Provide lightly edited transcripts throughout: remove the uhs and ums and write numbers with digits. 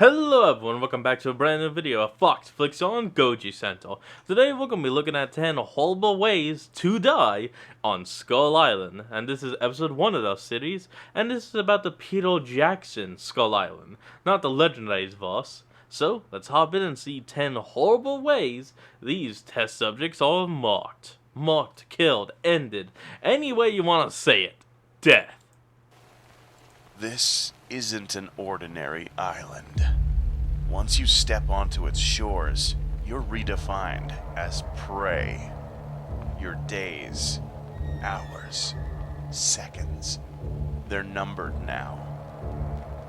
Hello everyone, welcome back to a brand new video of Fox Flicks on Goji Sentinel. Today we're going to be looking at 10 horrible ways to die on Skull Island. And this is episode 1 of the series, and this is about the Peter Jackson Skull Island, not the legendary boss. So, let's hop in and see 10 horrible ways these test subjects are marked. Marked, killed, ended, any way you want to say it. Death. This isn't an ordinary island. Once you step onto its shores, you're redefined as prey. Your days, hours, seconds, they're numbered now.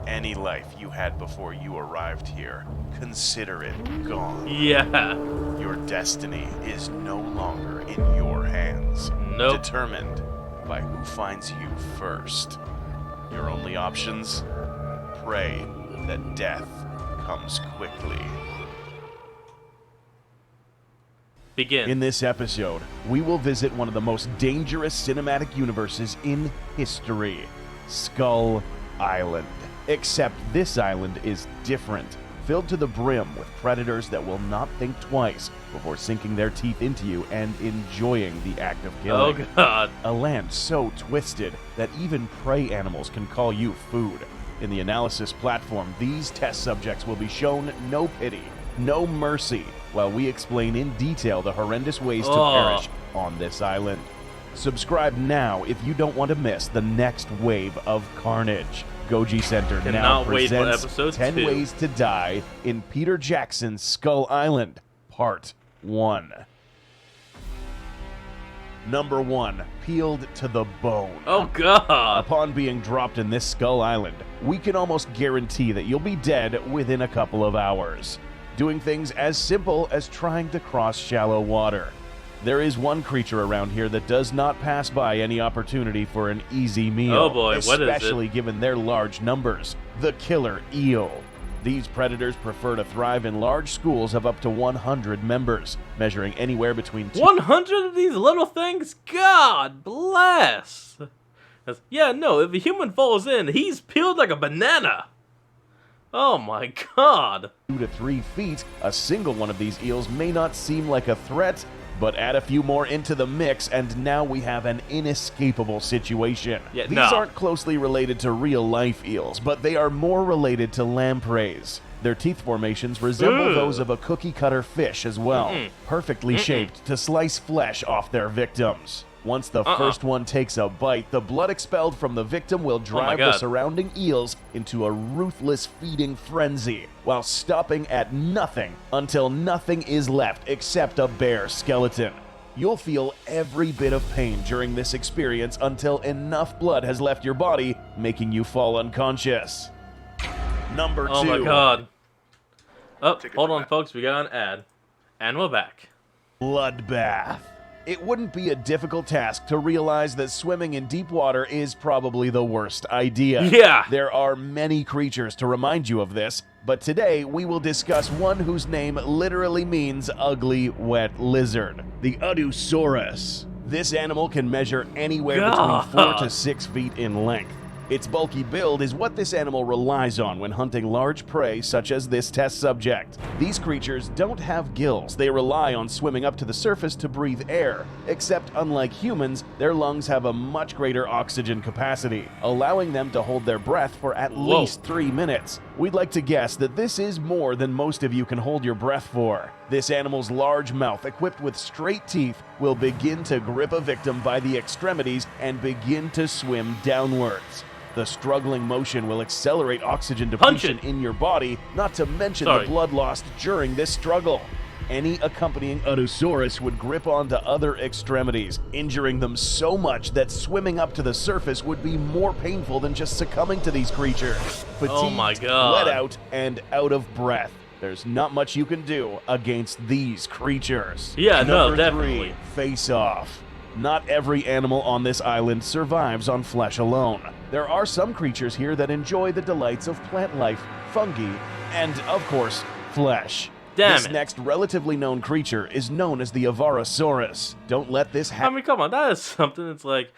Any life you had before you arrived here, consider it gone. Yeah. Your destiny is no longer in your hands. Nope. Determined by who finds you first. Your only options? Pray that death comes quickly. Begin. In this episode, we will visit one of the most dangerous cinematic universes in history, Skull Island. Except this island is different, filled to the brim with predators that will not think twice before sinking their teeth into you and enjoying the act of killing. Oh god. A land so twisted that even prey animals can call you food. In the analysis platform, these test subjects will be shown no pity, no mercy, while we explain in detail the horrendous ways to perish on this island. Subscribe now if you don't want to miss the next wave of carnage. Goji Center now wait for presents episode 10 2. Ways to Die in Peter Jackson's Skull Island, Part 1. Number 1, peeled to the bone. Oh god. Upon being dropped in this Skull Island, we can almost guarantee that you'll be dead within a couple of hours, doing things as simple as trying to cross shallow water. There is one creature around here that does not pass by any opportunity for an easy meal. Oh boy, what is it? Especially given their large numbers. The killer eel. These predators prefer to thrive in large schools of up to 100 members, measuring anywhere between 100 of these little things? God bless. Yeah, no, if a human falls in, he's peeled like a banana. Oh my god. 2 to 3 feet. A single one of these eels may not seem like a threat, but add a few more into the mix and now we have an inescapable situation. Yeah, These no. aren't closely related to real-life eels, but they are more related to lampreys. Their teeth formations resemble Ugh. those of a cookie-cutter fish as well, perfectly shaped to slice flesh off their victims. Once the first one takes a bite, the blood expelled from the victim will drive the God. surrounding eels into a ruthless feeding frenzy, while stopping at nothing until nothing is left except a bare skeleton. You'll feel every bit of pain during this experience until enough blood has left your body, making you fall unconscious. Number 2. Oh my god. Oh, hold on folks, we got an ad. And we're back. Bloodbath. It wouldn't be a difficult task to realize that swimming in deep water is probably the worst idea. Yeah. There are many creatures to remind you of this, but today we will discuss one whose name literally means ugly wet lizard, the Odosaurus. This animal can measure anywhere between 4 to 6 feet in length. Its bulky build is what this animal relies on when hunting large prey such as this test subject. These creatures don't have gills. They rely on swimming up to the surface to breathe air, except unlike humans, their lungs have a much greater oxygen capacity, allowing them to hold their breath for at least 3 minutes. We'd like to guess that this is more than most of you can hold your breath for. This animal's large mouth, equipped with straight teeth, will begin to grip a victim by the extremities and begin to swim downwards. The struggling motion will accelerate oxygen depletion in your body, not to mention the blood lost during this struggle. Any accompanying Odosaurus would grip onto other extremities, injuring them so much that swimming up to the surface would be more painful than just succumbing to these creatures. Fatigued, Oh my god. bled out, and out of breath. There's not much you can do against these creatures. Yeah, no, Number definitely. 3, face off. Not every animal on this island survives on flesh alone. There are some creatures here that enjoy the delights of plant life, fungi, and, of course, flesh. Damn This it. next relatively known creature is known as the Avarasaurus. Don't let this I happen. mean, come on, that is something. It's like,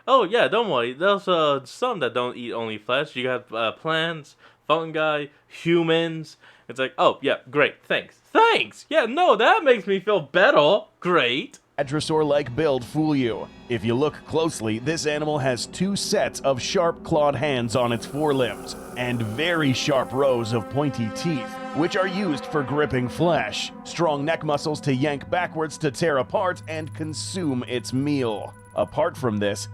oh yeah, don't worry. There's some that don't eat only flesh. You got plants, fungi, humans. It's like, oh, yeah, great, thanks. Thanks! Yeah, no, that makes me feel better. Great. Hadrosaur-like build fool you. If you look closely, this animal has 2 sets of sharp clawed hands on its forelimbs, and very sharp rows of pointy teeth, which are used for gripping flesh, strong neck muscles to yank backwards to tear apart and consume its meal. Apart from this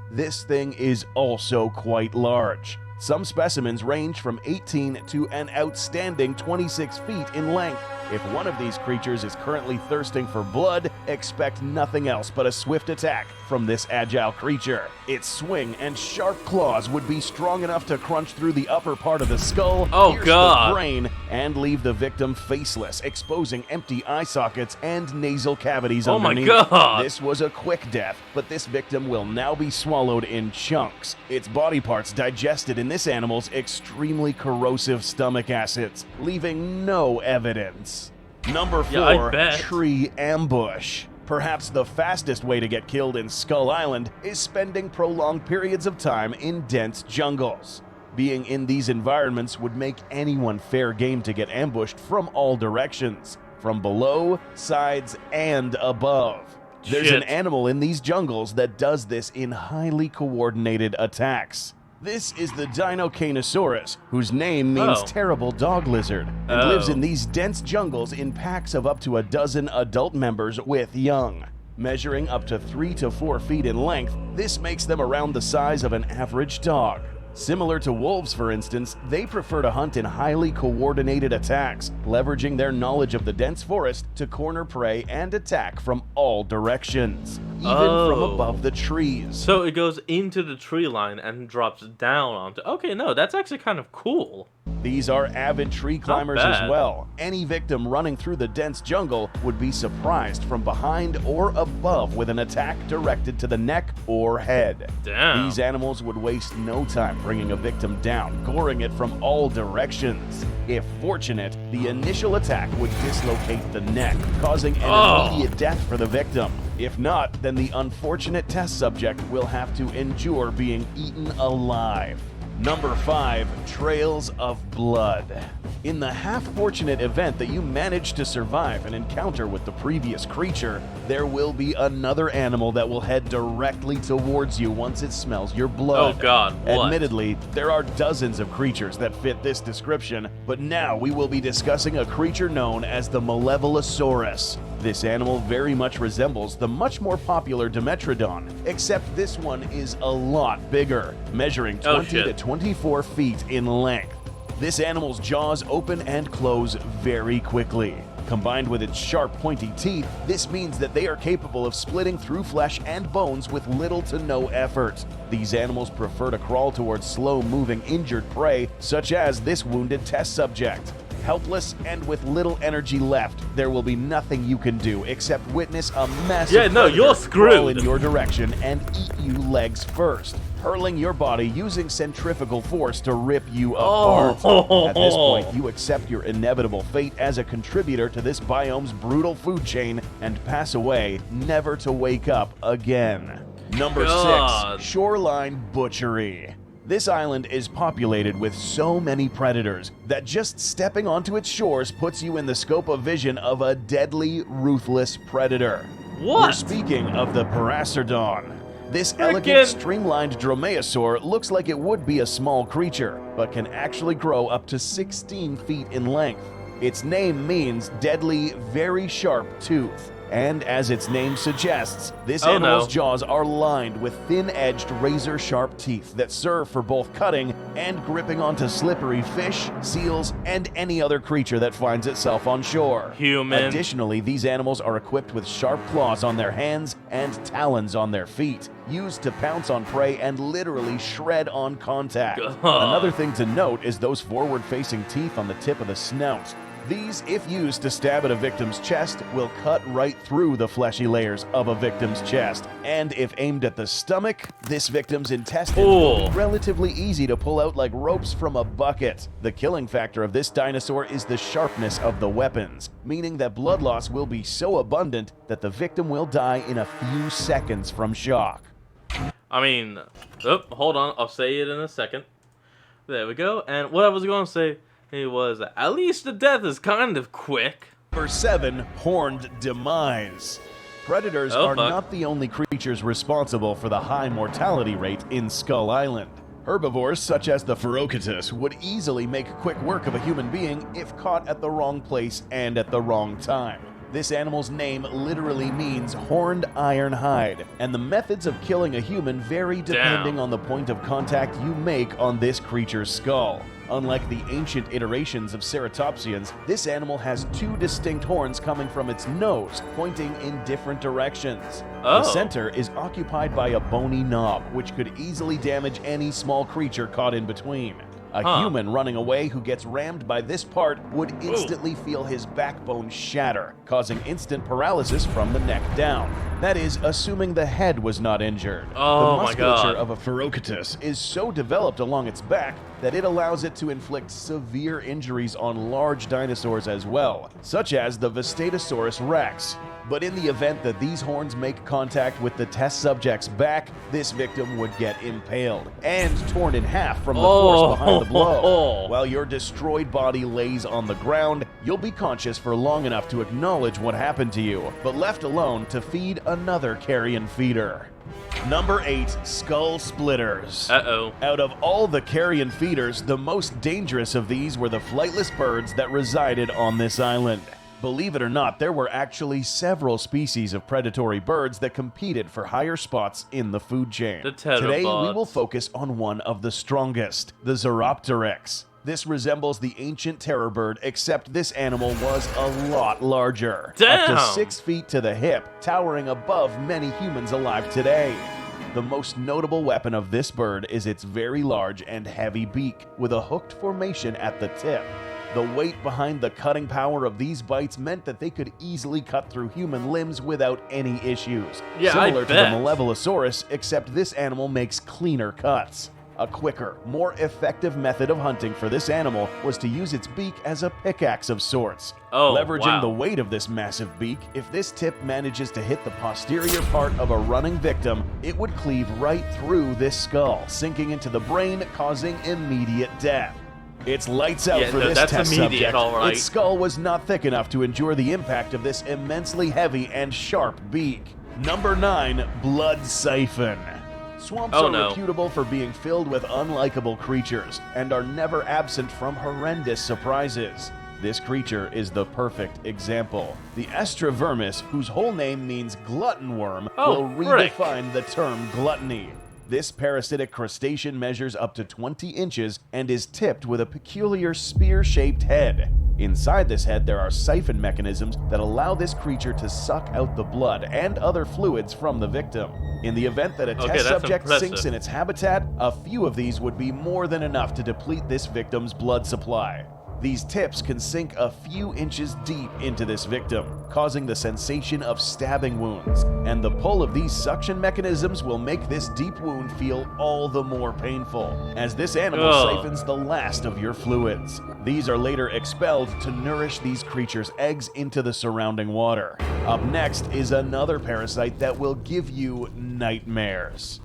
thing is also quite large. Some specimens range from 18 to an outstanding 26 feet in length. If one of these creatures is currently thirsting for blood, expect nothing else but a swift attack from this agile creature. Its swing and sharp claws would be strong enough to crunch through the upper part of the skull, pierce the brain, and leave the victim faceless, exposing empty eye sockets and nasal cavities underneath. Oh my god! This was a quick death, but this victim will now be swallowed in chunks. Its body parts digested in this animal's extremely corrosive stomach acids, leaving no evidence. Number 4, Tree Ambush. Perhaps the fastest way to get killed in Skull Island is spending prolonged periods of time in dense jungles. Being in these environments would make anyone fair game to get ambushed from all directions, from below, sides, and above. There's an animal in these jungles that does this in highly coordinated attacks. This is the Deinocanosaurus, whose name means terrible dog lizard, and lives in these dense jungles in packs of up to a dozen adult members with young. Measuring up to 3 to 4 feet in length, this makes them around the size of an average dog. Similar to wolves, for instance, they prefer to hunt in highly coordinated attacks, leveraging their knowledge of the dense forest to corner prey and attack from all directions, even from above the trees. So it goes into the tree line and drops down onto... Okay, no, that's actually kind of cool. These are avid tree climbers as well. Any victim running through the dense jungle would be surprised from behind or above with an attack directed to the neck or head. Damn. These animals would waste no time bringing a victim down, goring it from all directions. If fortunate, the initial attack would dislocate the neck, causing an immediate death for the victim. If not, then the unfortunate test subject will have to endure being eaten alive. Number 5, Trails of Blood. In the half-fortunate event that you manage to survive an encounter with the previous creature, there will be another animal that will head directly towards you once it smells your blood. Oh god, what? Admittedly, there are dozens of creatures that fit this description, but now we will be discussing a creature known as the Malevolous. This animal very much resembles the much more popular Dimetrodon, except this one is a lot bigger, measuring 20 to 24 feet in length. This animal's jaws open and close very quickly. Combined with its sharp, pointy teeth, this means that they are capable of splitting through flesh and bones with little to no effort. These animals prefer to crawl towards slow-moving injured prey, such as this wounded test subject. Helpless and with little energy left, there will be nothing you can do except witness a massive you're screwed. crawl in your direction and eat you legs first, hurling your body using centrifugal force to rip you apart. At this point, you accept your inevitable fate as a contributor to this biome's brutal food chain and pass away, never to wake up again. Number 6, Shoreline Butchery. This island is populated with so many predators that just stepping onto its shores puts you in the scope of vision of a deadly, ruthless predator. What? We're speaking of the Paraserdon. This elegant, streamlined dromaeosaur looks like it would be a small creature, but can actually grow up to 16 feet in length. Its name means deadly, very sharp tooth. And as its name suggests, this animal's jaws are lined with thin-edged, razor-sharp teeth that serve for both cutting and gripping onto slippery fish, seals, and any other creature that finds itself on shore. Additionally, these animals are equipped with sharp claws on their hands and talons on their feet, used to pounce on prey and literally shred on contact. Another thing to note is those forward-facing teeth on the tip of the snout. These, if used to stab at a victim's chest, will cut right through the fleshy layers of a victim's chest. And if aimed at the stomach, this victim's intestines will be relatively easy to pull out like ropes from a bucket. The killing factor of this dinosaur is the sharpness of the weapons, meaning that blood loss will be so abundant that the victim will die in a few seconds from shock. I mean, hold on, I'll say it in a second. There we go. And what I was going to say, He was. At least the death is kind of quick. Number 7, Horned Demise. Predators Oh, are fuck. not the only creatures responsible for the high mortality rate in Skull Island. Herbivores such as the Ferocatus would easily make quick work of a human being if caught at the wrong place and at the wrong time. This animal's name literally means horned iron hide, and the methods of killing a human vary depending on the point of contact you make on this creature's skull. Unlike the ancient iterations of ceratopsians, this animal has 2 distinct horns coming from its nose, pointing in different directions. Oh. The center is occupied by a bony knob, which could easily damage any small creature caught in between. A human running away who gets rammed by this part would instantly feel his backbone shatter, causing instant paralysis from the neck down. That is, assuming the head was not injured. Oh the my God. musculature of a Ferocatus is so developed along its back that it allows it to inflict severe injuries on large dinosaurs as well, such as the Vistatosaurus rex. But in the event that these horns make contact with the test subject's back, this victim would get impaled and torn in half from the force behind the blow. While your destroyed body lays on the ground, you'll be conscious for long enough to acknowledge what happened to you, but left alone to feed another carrion feeder. Number 8, Skull Splitters. Uh-oh. Out of all the carrion feeders, the most dangerous of these were the flightless birds that resided on this island. Believe it or not, there were actually several species of predatory birds that competed for higher spots in the food chain. The Today, we pteropods. will focus on one of the strongest, the Zoropteryx. This resembles the ancient terror bird, except this animal was a lot larger. Damn! Up to 6 feet to the hip, towering above many humans alive today. The most notable weapon of this bird is its very large and heavy beak, with a hooked formation at the tip. The weight behind the cutting power of these bites meant that they could easily cut through human limbs without any issues. Yeah, I Similar to the bet. Malevelosaurus, except this animal makes cleaner cuts. A quicker, more effective method of hunting for this animal was to use its beak as a pickaxe of sorts. Oh, Leveraging wow. the weight of this massive beak, if this tip manages to hit the posterior part of a running victim, it would cleave right through this skull, sinking into the brain, causing immediate death. It's lights out Yeah, for no, this that's test immediate, subject. all right. Its skull was not thick enough to endure the impact of this immensely heavy and sharp beak. Number 9, Blood Siphon. Swamps Oh, are no. reputable for being filled with unlikable creatures and are never absent from horrendous surprises. This creature is the perfect example. The Estrovermis, whose whole name means glutton worm, Oh, will frick. redefine the term gluttony. This parasitic crustacean measures up to 20 inches and is tipped with a peculiar spear-shaped head. Inside this head, there are siphon mechanisms that allow this creature to suck out the blood and other fluids from the victim. In the event that a Okay, test that's subject impressive. sinks in its habitat, a few of these would be more than enough to deplete this victim's blood supply. These tips can sink a few inches deep into this victim, causing the sensation of stabbing wounds, and the pull of these suction mechanisms will make this deep wound feel all the more painful, as this animal Ugh. siphons the last of your fluids. These are later expelled to nourish these creatures' eggs into the surrounding water. Up next is another parasite that will give you nightmares.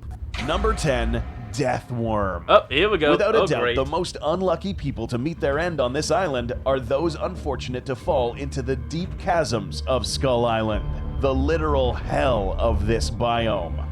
Number 10, Death Worm. Oh, here we go. Without a Oh, doubt, great. the most unlucky people to meet their end on this island are those unfortunate to fall into the deep chasms of Skull Island, the literal hell of this biome.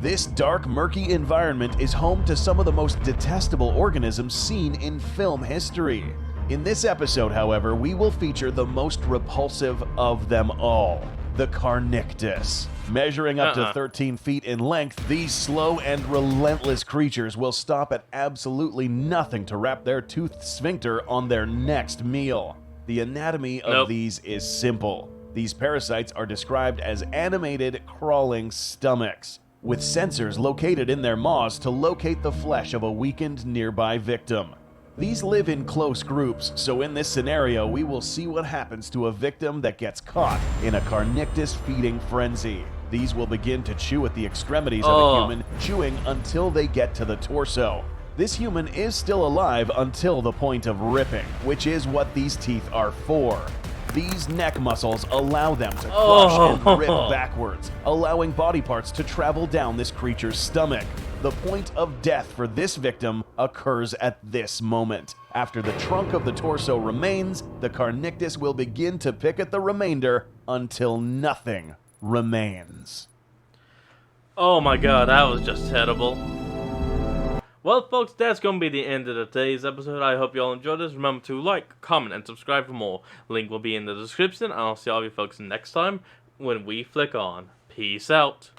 This dark, murky environment is home to some of the most detestable organisms seen in film history. In this episode, however, we will feature the most repulsive of them all, the Carnictus. Measuring up to 13 feet in length, these slow and relentless creatures will stop at absolutely nothing to wrap their toothed sphincter on their next meal. The anatomy of Nope. these is simple. These parasites are described as animated, crawling stomachs, with sensors located in their maws to locate the flesh of a weakened nearby victim. These live in close groups, so in this scenario, we will see what happens to a victim that gets caught in a Carnictus feeding frenzy. These will begin to chew at the extremities of Oh. a human, chewing until they get to the torso. This human is still alive until the point of ripping, which is what these teeth are for. These neck muscles allow them to crush and rip backwards, allowing body parts to travel down this creature's stomach. The point of death for this victim occurs at this moment, After the trunk of the torso remains, the Carnictus will begin to pick at the remainder until nothing remains. Oh my god, that was just terrible. Well, folks, that's going to be the end of today's episode. I hope you all enjoyed this. Remember to like, comment, and subscribe for more. Link will be in the description, and I'll see all of you folks next time when we flick on. Peace out.